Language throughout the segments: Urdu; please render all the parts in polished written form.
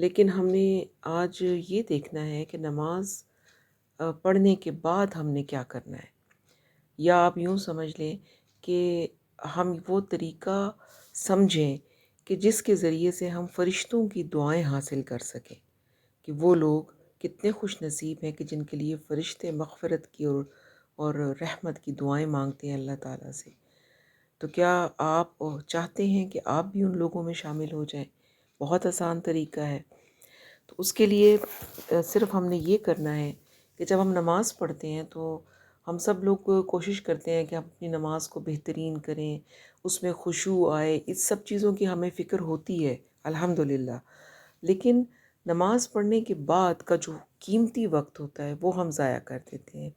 لیکن ہم نے آج یہ دیکھنا ہے کہ نماز پڑھنے کے بعد ہم نے کیا کرنا ہے، یا آپ یوں سمجھ لیں کہ ہم وہ طریقہ سمجھیں کہ جس کے ذریعے سے ہم فرشتوں کی دعائیں حاصل کر سکیں، کہ وہ لوگ کتنے خوش نصیب ہیں کہ جن کے لیے فرشتے مغفرت کی اور رحمت کی دعائیں مانگتے ہیں اللہ تعالیٰ سے۔ تو کیا آپ چاہتے ہیں کہ آپ بھی ان لوگوں میں شامل ہو جائیں؟ بہت آسان طریقہ ہے۔ تو اس کے لیے صرف ہم نے یہ کرنا ہے کہ جب ہم نماز پڑھتے ہیں تو ہم سب لوگ کوشش کرتے ہیں کہ ہم اپنی نماز کو بہترین کریں، اس میں خشوع آئے، اس سب چیزوں کی ہمیں فکر ہوتی ہے الحمدللہ۔ لیکن نماز پڑھنے کے بعد کا جو قیمتی وقت ہوتا ہے وہ ہم ضائع کر دیتے ہیں۔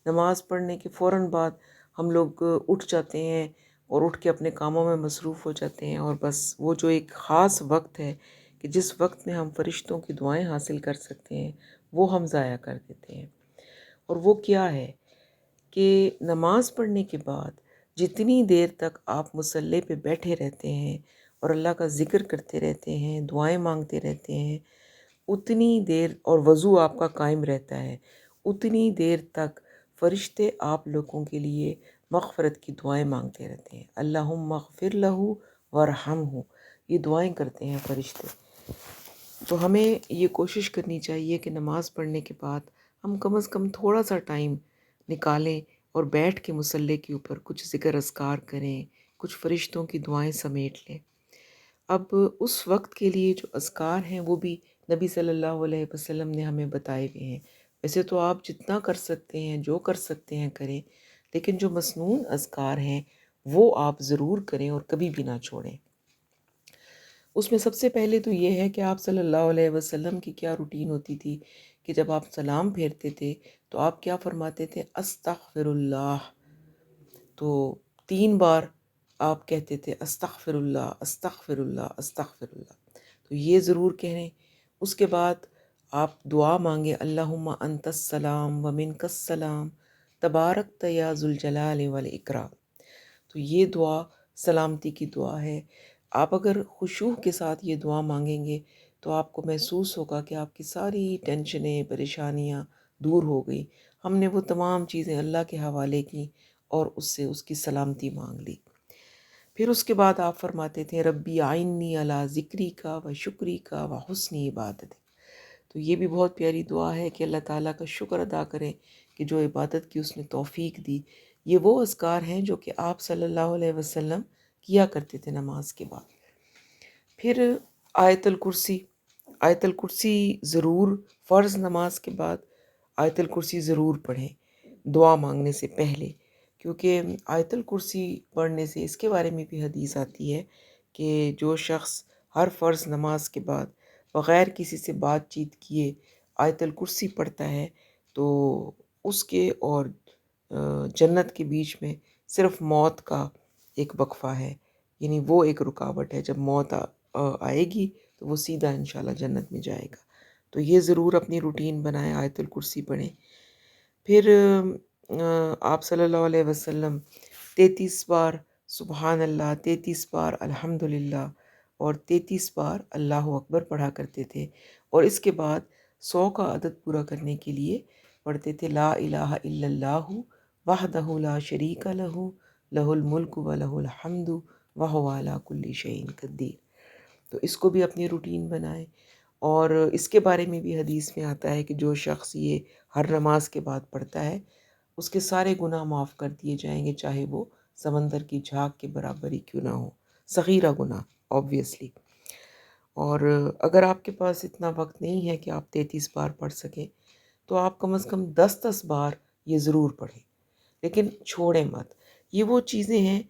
نماز پڑھنے کے فوراً بعد ہم لوگ اٹھ جاتے ہیں اور اٹھ کے اپنے کاموں میں مصروف ہو جاتے ہیں، اور بس وہ جو ایک خاص وقت ہے کہ جس وقت میں ہم فرشتوں کی دعائیں حاصل کر سکتے ہیں وہ ہم ضائع کر دیتے ہیں۔ اور وہ کیا ہے کہ نماز پڑھنے کے بعد جتنی دیر تک آپ مصلی پہ بیٹھے رہتے ہیں اور اللہ کا ذکر کرتے رہتے ہیں، دعائیں مانگتے رہتے ہیں، اتنی دیر، اور وضو آپ کا قائم رہتا ہے، اتنی دیر تک فرشتے آپ لوگوں کے لیے مغفرت کی دعائیں مانگتے رہتے ہیں۔ اللہم اغفر لہ ورحمہ، یہ دعائیں کرتے ہیں فرشتے۔ تو ہمیں یہ کوشش کرنی چاہیے کہ نماز پڑھنے کے بعد ہم کم از کم تھوڑا سا ٹائم نکالیں اور بیٹھ کے مصلی کے اوپر کچھ ذکر اذکار کریں، کچھ فرشتوں کی دعائیں سمیٹ لیں۔ اب اس وقت کے لیے جو اذکار ہیں وہ بھی نبی صلی اللہ علیہ وسلم نے ہمیں بتائے ہوئے ہیں۔ ویسے تو آپ جتنا کر سکتے ہیں، جو کر سکتے ہیں کریں، لیکن جو مسنون اذکار ہیں وہ آپ ضرور کریں اور کبھی بھی نہ چھوڑیں۔ اس میں سب سے پہلے تو یہ ہے کہ آپ صلی اللہ علیہ وسلم کی کیا روٹین ہوتی تھی کہ جب آپ سلام پھیرتے تھے تو آپ کیا فرماتے تھے؟ استغفر اللہ۔ تو 3 بار آپ کہتے تھے استغفر اللہ، استغفر اللہ، استغفر اللہ۔ تو یہ ضرور کہیں۔ اس کے بعد آپ دعا مانگیں، اللہم انت السلام ومنک السلام تبارکت یا ذو الجلال والاکرام۔ تو یہ دعا سلامتی کی دعا ہے۔ آپ اگر خشوع کے ساتھ یہ دعا مانگیں گے تو آپ کو محسوس ہوگا کہ آپ کی ساری ٹینشنیں، پریشانیاں دور ہو گئی۔ ہم نے وہ تمام چیزیں اللہ کے حوالے کی اور اس سے اس کی سلامتی مانگ لی۔ پھر اس کے بعد آپ فرماتے تھے ربی آئنی علی ذکری کا و شکری کا و حسن عبادت۔ تو یہ بھی بہت پیاری دعا ہے کہ اللہ تعالیٰ کا شکر ادا کریں کہ جو عبادت کی اس نے توفیق دی۔ یہ وہ اذکار ہیں جو کہ آپ صلی اللہ علیہ وسلم کیا کرتے تھے نماز کے بعد۔ پھر آیت الکرسی، آیت الکرسی ضرور فرض نماز کے بعد آیت الکرسی ضرور پڑھیں دعا مانگنے سے پہلے، کیونکہ آیت الکرسی پڑھنے سے اس کے بارے میں بھی حدیث آتی ہے کہ جو شخص ہر فرض نماز کے بعد بغیر کسی سے بات چیت کیے آیت الکرسی پڑھتا ہے تو اس کے اور جنت کے بیچ میں صرف موت کا ایک وقفہ ہے، یعنی وہ ایک رکاوٹ ہے۔ جب موت آئے گی تو وہ سیدھا انشاءاللہ جنت میں جائے گا۔ تو یہ ضرور اپنی روٹین بنائیں، آیت الکرسی پڑھیں۔ پھر آپ صلی اللہ علیہ وسلم 33 بار سبحان اللہ، 33 بار الحمدللہ اور 33 بار اللہ اکبر پڑھا کرتے تھے، اور اس کے بعد 100 کا عدد پورا کرنے کے لیے پڑھتے تھے لا الہ الا اللہ وحدہ لا شریک لہ لہ الملک و لہ الحمد وہو علی کل شیء قدیر۔ تو اس کو بھی اپنی روٹین بنائیں۔ اور اس کے بارے میں بھی حدیث میں آتا ہے کہ جو شخص یہ ہر نماز کے بعد پڑھتا ہے اس کے سارے گناہ معاف کر دیے جائیں گے، چاہے وہ سمندر کی جھاگ کے برابر ہی کیوں نہ ہو، صغیرہ گناہ آبویسلی۔ اور اگر آپ کے پاس اتنا وقت نہیں ہے کہ آپ 33 بار پڑھ سکیں تو آپ کم از کم 10 بار یہ ضرور پڑھیں، لیکن چھوڑیں مت۔ یہ وہ چیزیں ہیں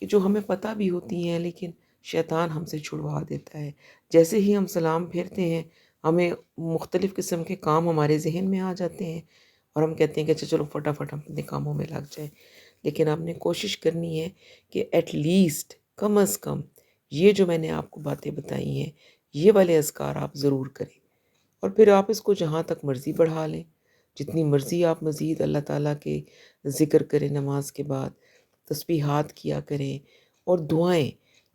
کہ جو ہمیں پتہ بھی ہوتی ہیں لیکن شیطان ہم سے چھڑوا دیتا ہے۔ جیسے ہی ہم سلام پھیرتے ہیں ہمیں مختلف قسم کے کام ہمارے ذہن میں آ جاتے ہیں اور ہم کہتے ہیں کہ اچھا چلو فٹافٹ ہم اپنے کاموں میں لگ جائیں، لیکن آپ نے کوشش کرنی ہے کہ ایٹ لیسٹ کم از کم یہ جو میں نے آپ کو باتیں بتائی ہیں یہ والے اذکار آپ ضرور کریں، اور پھر آپ اس کو جہاں تک مرضی بڑھا لیں، جتنی مرضی آپ مزید اللہ تعالیٰ کے ذکر کریں نماز کے بعد، تسبیحات کیا کریں، اور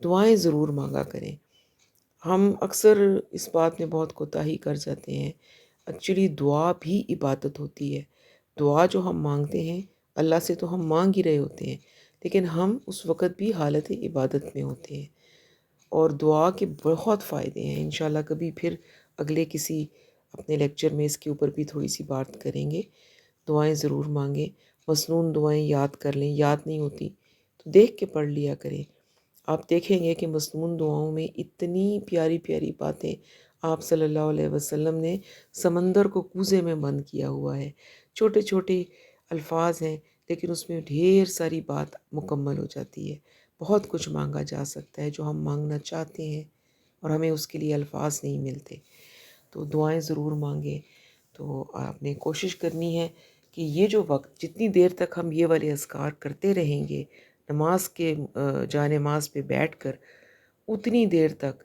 دعائیں ضرور مانگا کریں۔ ہم اکثر اس بات میں بہت کوتاہی کر جاتے ہیں۔ ایکچولی دعا بھی عبادت ہوتی ہے۔ دعا جو ہم مانگتے ہیں اللہ سے تو ہم مانگ ہی رہے ہوتے ہیں، لیکن ہم اس وقت بھی حالت عبادت میں ہوتے ہیں، اور دعا کے بہت فائدے ہیں۔ انشاءاللہ کبھی پھر اگلے کسی اپنے لیکچر میں اس کے اوپر بھی تھوڑی سی بات کریں گے۔ دعائیں ضرور مانگیں، مسنون دعائیں یاد کر لیں، یاد نہیں ہوتی تو دیکھ کے پڑھ لیا کریں۔ آپ دیکھیں گے کہ مسنون دعاؤں میں اتنی پیاری پیاری باتیں، آپ صلی اللہ علیہ وسلم نے سمندر کو کوزے میں بند کیا ہوا ہے، چھوٹے چھوٹے الفاظ ہیں لیکن اس میں ڈھیر ساری بات مکمل ہو جاتی ہے۔ بہت کچھ مانگا جا سکتا ہے جو ہم مانگنا چاہتے ہیں اور ہمیں اس کے لیے الفاظ نہیں ملتے، تو دعائیں ضرور مانگیں۔ تو آپ نے کوشش کرنی ہے کہ یہ جو وقت، جتنی دیر تک ہم یہ والے اذکار کرتے رہیں گے نماز کے جا نماز پہ بیٹھ کر، اتنی دیر تک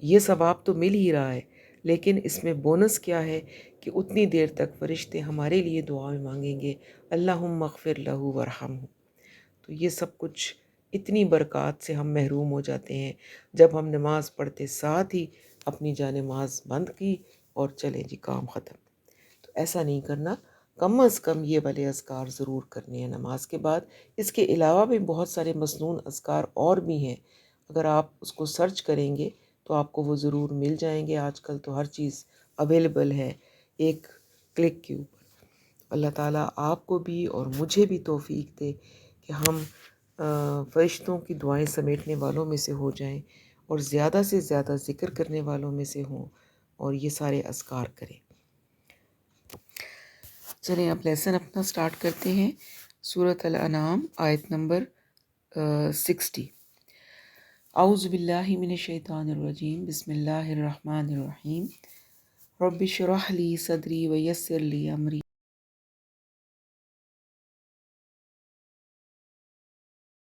یہ ثواب تو مل ہی رہا ہے، لیکن اس میں بونس کیا ہے کہ اتنی دیر تک فرشتے ہمارے لیے دعائیں مانگیں گے، اللہم اغفر لہ ورحمہ۔ تو یہ سب کچھ، اتنی برکات سے ہم محروم ہو جاتے ہیں جب ہم نماز پڑھتے ساتھ ہی اپنی جا نماز بند کی اور چلیں جی کام ختم۔ تو ایسا نہیں کرنا، کم از کم یہ والے اذکار ضرور کرنے ہیں نماز کے بعد۔ اس کے علاوہ بھی بہت سارے مسنون اذکار اور بھی ہیں، اگر آپ اس کو سرچ کریں گے تو آپ کو وہ ضرور مل جائیں گے۔ آج کل تو ہر چیز اویلیبل ہے ایک کلک کے اوپر۔ اللہ تعالیٰ آپ کو بھی اور مجھے بھی توفیق دے کہ ہم فرشتوں کی دعائیں سمیٹنے والوں میں سے ہو جائیں اور زیادہ سے زیادہ ذکر کرنے والوں میں سے ہوں اور یہ سارے اذکار کریں۔ چلیں اب لیسن اپنا سٹارٹ کرتے ہیں۔ سورۃ الانعام آیت نمبر 60۔ اعوذ باللہ من الشیطان الرجیم، بسم اللہ الرحمن الرحیم۔ رب اشرح لی صدری ویسر لی امری